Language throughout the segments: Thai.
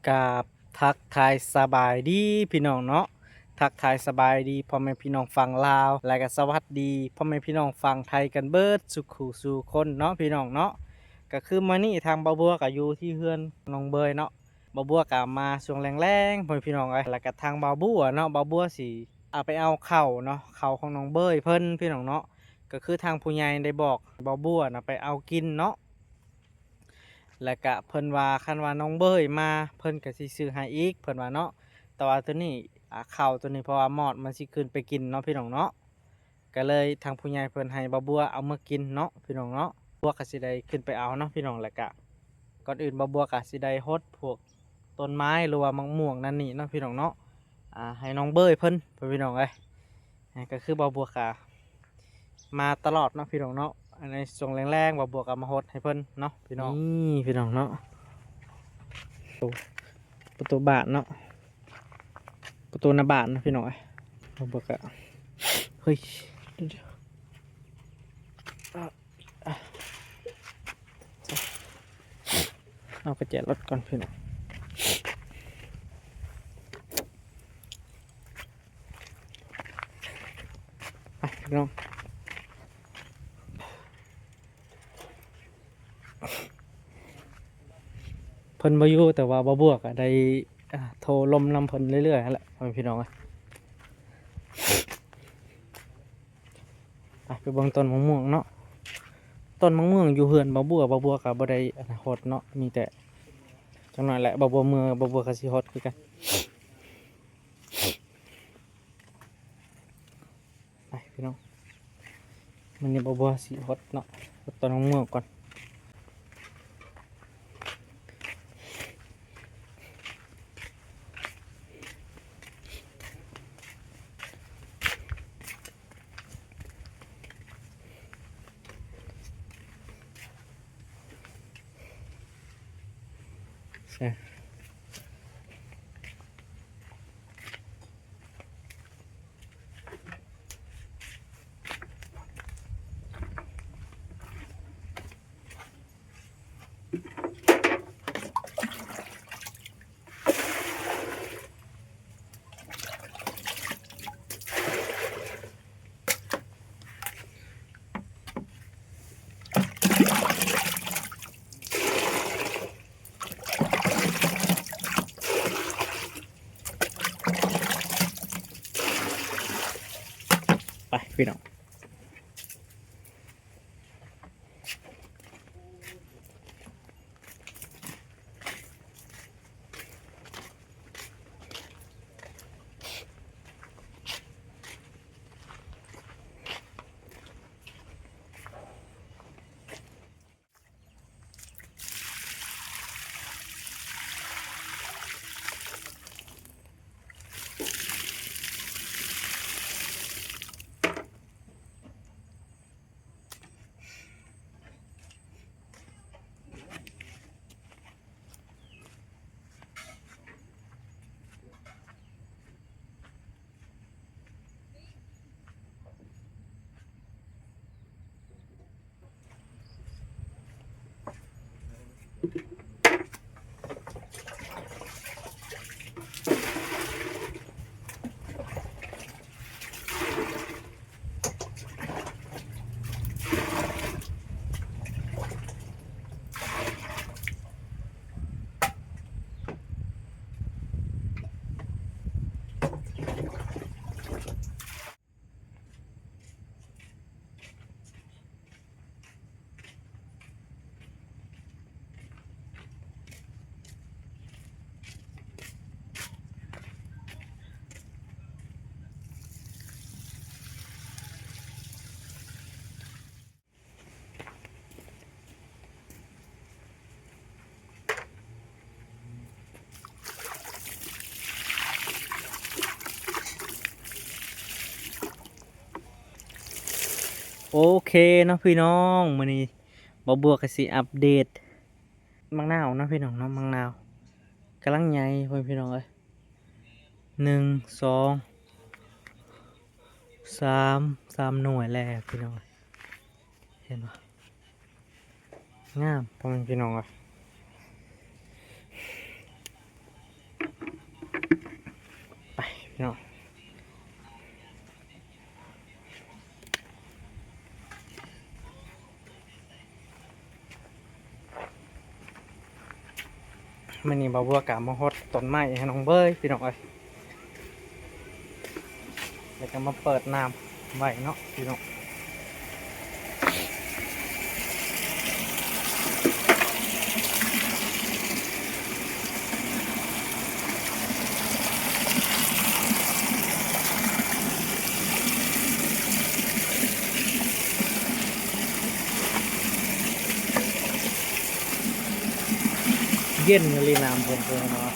กับทักทายสบายดีพี่น้องเนาะทักทายสบายดีพ่อแม่พี่น้องฝั่งลาวและก็สวัสดีพ่อแม่พี่น้องฝั่งไทยกันเบิดสุขสู่คนเนาะพี่น้องเนาะก็คือมานี่ทางบ่าวบัวก็อยู่ที่เฮือนน้องเบยเนาะบ่าวบัวก็มาช่วงแรงๆพ่อแม่พี่น้องเอ้ยแล้วก็ทางบ่าวบัวเนาะบ่าวบัวสิเอาไปเอาข้าวเนาะข้าวของน้องเบยเพิ่นพี่น้องเนาะก็คือทางผู้ใหญ่ได้บอกบ่าวบัวนะไปเอากินเนาะ แล้วก็เพิ่นว่าคันว่าน้องเบยมาเพิ่นก็สิซื้อให้อีกเพิ่นว่าเนาะแต่ว่าตัวนี้ข้าวตัวนี้เพราะว่ามอดมันสิขึ้นไปกินเนาะพี่น้องเนาะก็เลยทางผู้ใหญ่เพิ่นให้บ่าบัวเอามากินเนาะพี่น้องเนาะบัวก็สิได้ขึ้นไปเอาเนาะพี่น้องแล้วก็ก่อนอื่นบ่าบัวก็สิได้รดพวกต้นไม้หรือว่ามะม่วงนั่นนี่เนาะพี่น้องเนาะให้น้องเบยเพิ่นพี่น้องเอ้ยก็คือบ่าบัวก็มาตลอดเนาะพี่น้องเนาะ อันในส่งแรงๆว่าบวกกับมาฮดให้เพิ่นเนาะพี่น้องนี่พี่น้องเนาะประตูบานเนาะประตูหน้าบานนะพี่น้องไอ้มาบวกอะเฮ้ยเอากระเจี๊ยบรถก่อนพี่น้องไปพี่น้องเพิ่นบ่อยู่แต่ว่าบ่บวกอะได้โทรลมนำเพิ่นเรื่อยๆนั่นแหละพี่น้องไปเบิ่งต้นมะม่วงเนาะต้นมะม่วงอยู่เฮือนบ่บัวกับบ่ได้อนาคตเนาะมีแต่จังหน่อยแหละบ่มือบ่บัวก็สิฮดคือกันไปพี่น้องมันนี่บ่บัวสิฮดเนาะฮดต้นมะม่วงก่อนใช่ไปพี่น้องโอเคเนาะพี่น้องมื้อนี้บ่บัวก็สิอัปเดตมังนาวเนาะพี่น้องเนาะมังนาวกำลังใหญ่พี่น้องเอ้ย1 2 3หน่วยแล้วพี่น้องเห็นปะงามพ่อแม่พี่น้องเอ้ย มื้อนี้บ่าวบัวกะมาฮดต้นไม้ให้น้องเบยพี่น้องเอ้ยแล้วก็มาเปิดน้ำไว้เนาะพี่น้องเย็นเลยน้ำเพิ่นเนาะ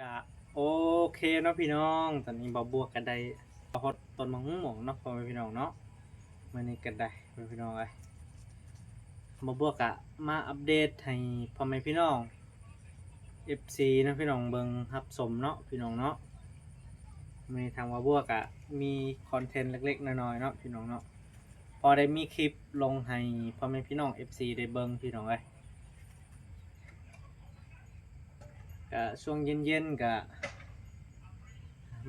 ก็โอเคเนาะพี่น้องตอนนี้บ่าวบัวก็ได้ฮดต้นมะม่วงเนาะพ่อแม่พี่น้องเนาะมื้อนี้ก็ได้พ่อแม่พี่น้องเอ้ยบ่าวบัวก็มาอัปเดตให้พ่อแม่พี่น้อง FC เนาะพี่น้องเบิ่งรับชมเนาะพี่น้องเนาะมีทางว่าบัวกะมีคอนเทนต์เล็กๆน้อยๆเนาะพี่น้องเนาะพอได้มีคลิปลงให้พ่อแม่พี่น้อง FC ได้เบิ่งพี่น้องเอ้ยก็ช่วงเย็นๆก็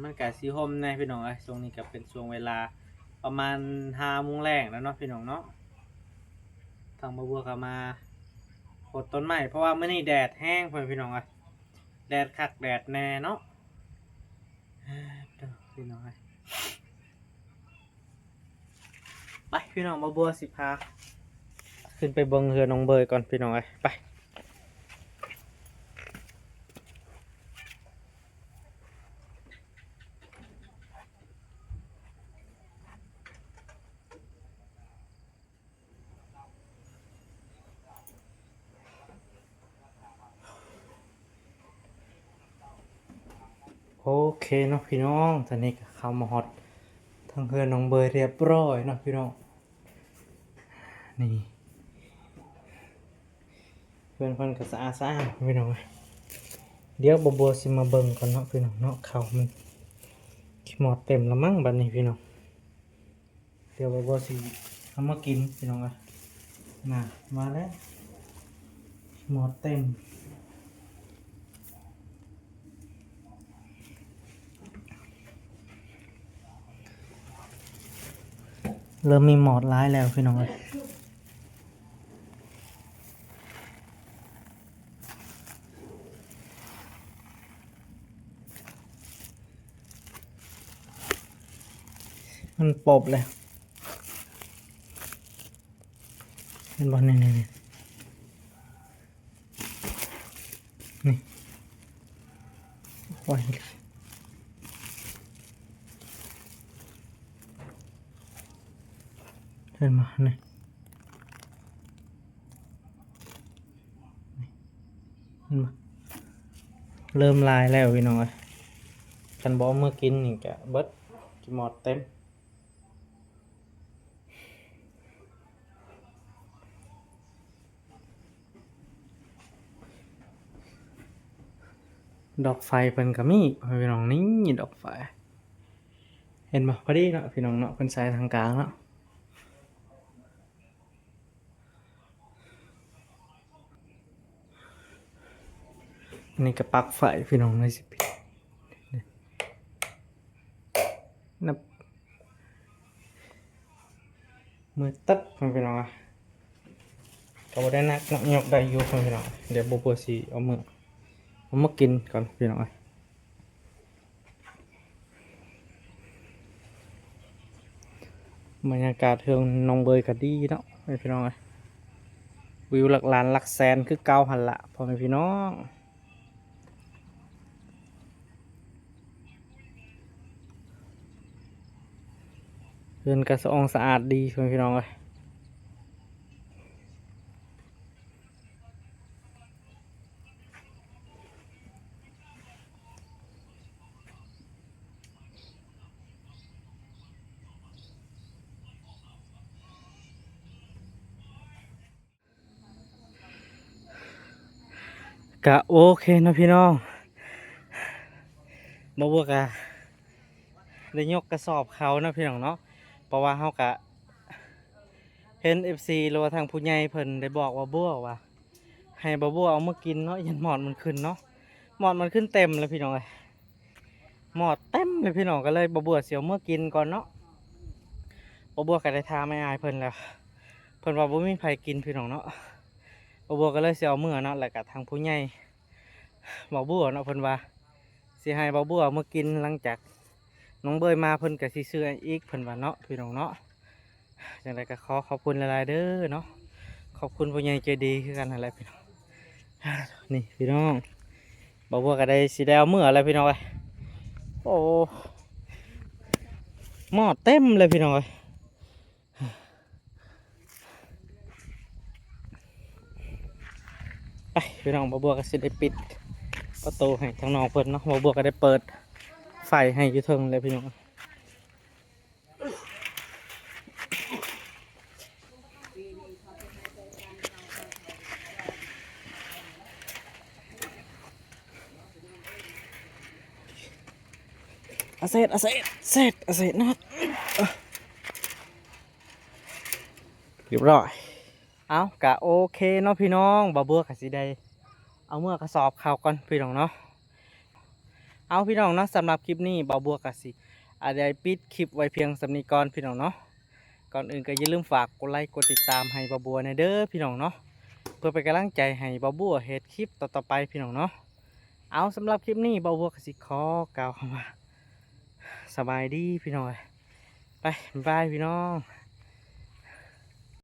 มันก็สิร่มแน่พี่น้องเอ้ยช่วงนี้ก็เป็นช่วงเวลาประมาณ5 โมงแลงแล้วเนาะพี่น้องเนาะทางบัวก็มาโหดต้นไม้เพราะว่ามื้อนี้แดดแห้งพ่อแม่พี่น้องเอ้ยแดดคักแดดแน่เนาะพี่น้องเอ้ยไปพี่น้องบัวสิพาขึ้นไปเบิ่งเรือน้องเบยก่อนพี่น้องเอ้ยไปโอเคเนาะพี่น้องตอนนี้ก็เข้ามาฮอดทางเรือน้องเบยเรียบร้อยเนาะพี่น้องนี่เพื่อนก็สะอาดพี่น้องเอ้ยเดี๋ยวบัวสิมาเบิ่งก่อนเนาะพี่น้องเนาะเขามันขี้หมอดเต็มแล้วมั้งบัดนี้พี่น้องเดี๋ยวบัวสิเอามากินพี่น้องเอ้ยน่ะมาแล้วขี้หมอดเต็มเริ่มมีหมอดร้ายแล้วพี่น้องเอ้ยมันปบเลยเห็นบอลนี่นี่โอ้ยเห็นมาเนี่ยเห็นมาเริ่มลายแล้วพี่น้องเอ้ยกันบอกเมื่อกินนี่แกเบิดกินหมดเต็มดอกไฟเพิ่นก็มีพี่น้องนี่ดอกไฟเห็นบ่พอดีเนาะพี่น้องเนาะเพิ่นใส่ทางกลางเนาะนี่ก็ปลั๊กไฟพี่น้องเลยสิพี่นับมือตัดพี่น้องอ่ะก็บ่ได้นักเนาะยกได้อยู่พี่น้องเดี๋ยวบ่สิเอามากินก่อนพี่น้องบรรยากาศเทืองน้องเบยก็ดีเนาะพี่น้องวิวหลักล้านหลักแสนคือเก่าหันละพ่อแม่พี่น้อง เรือนกระสองสะอาดดีพี่น้องเลยกะโอเคนะพี่น้องบ่บัวกะได้ยกกระสอบเขานะพี่น้องเนาะเพราะว่าเฮากะเห็น FC หรือว่าทางผู้ใหญ่เพิ่นได้บอกว่าบัวว่าให้บ่บัวเอามากินเนาะยันหมอดมันขึ้นเนาะหมอดมันขึ้นเต็มเลยพี่น้องเลยหมอดเต็มเลยพี่น้องก็เลยบ่บัวเสียวเมื่อกินก่อนเนาะบ่บัวก็ได้ทาไม่อายเพิ่นแล้วเพิ่นว่าบ่มีไผกินพี่น้องเนาะบ่บัวก็เลยเสียวเมื่อเนาะแล้วก็ทางผู้ใหญ่บ่บัวเนาะเพิ่นว่าสิให้บ่บัวเอามื่อกินหลังจากน้องเบยมาเพิ่นก็สิซื้ออีกเพิ่นว่าเนาะพี่น้องเนาะจังไดก็ขอขอบคุณหลายๆเด้อเนาะขอบคุณผู้ใหญ่ใจดีคือกันนั่นแหละพี่น้องนี่พี่น้องบ่บัวก็ได้สิได้เอามื่อแล้วพี่น้องเอ้ยโอ้หม้อเต็มเลยพี่น้องเอ้ยไปพี่น้องบ่บัวก็สิได้ปิดประตูให้ทางน้องเพิ่นเนาะบ่บัวก็ได้เปิดไฟให้อยู่เทิงเลยพี่น้องอาเซตอาเซตเซตอาเซตนะเรียบร้อยเอากะโอเคเนาะพี่น้องบ่บัวก็สิได้เอาเมื่อกระสอบข่าวก่อนพี่น้องเนาะเอาพี่น้องเนาะสำหรับคลิปนี้บ่บัวก็สิอาจจะปิดคลิปไว้เพียงสำนี้ก่อนพี่น้องเนาะก่อนอื่นก็อย่าลืมฝากกดไลค์กดติดตามให้บ่บัวในเด้อพี่น้องเนาะเพื่อเป็นกำลังใจให้บ่บัวเฮ็ดคลิปต่อๆไปพี่น้องเนาะเอาสำหรับคลิปนี้บ่บัวก็สิขอกล่าวคำว่าสบายดีพี่น้องไปบ๊ายบายพี่น้อง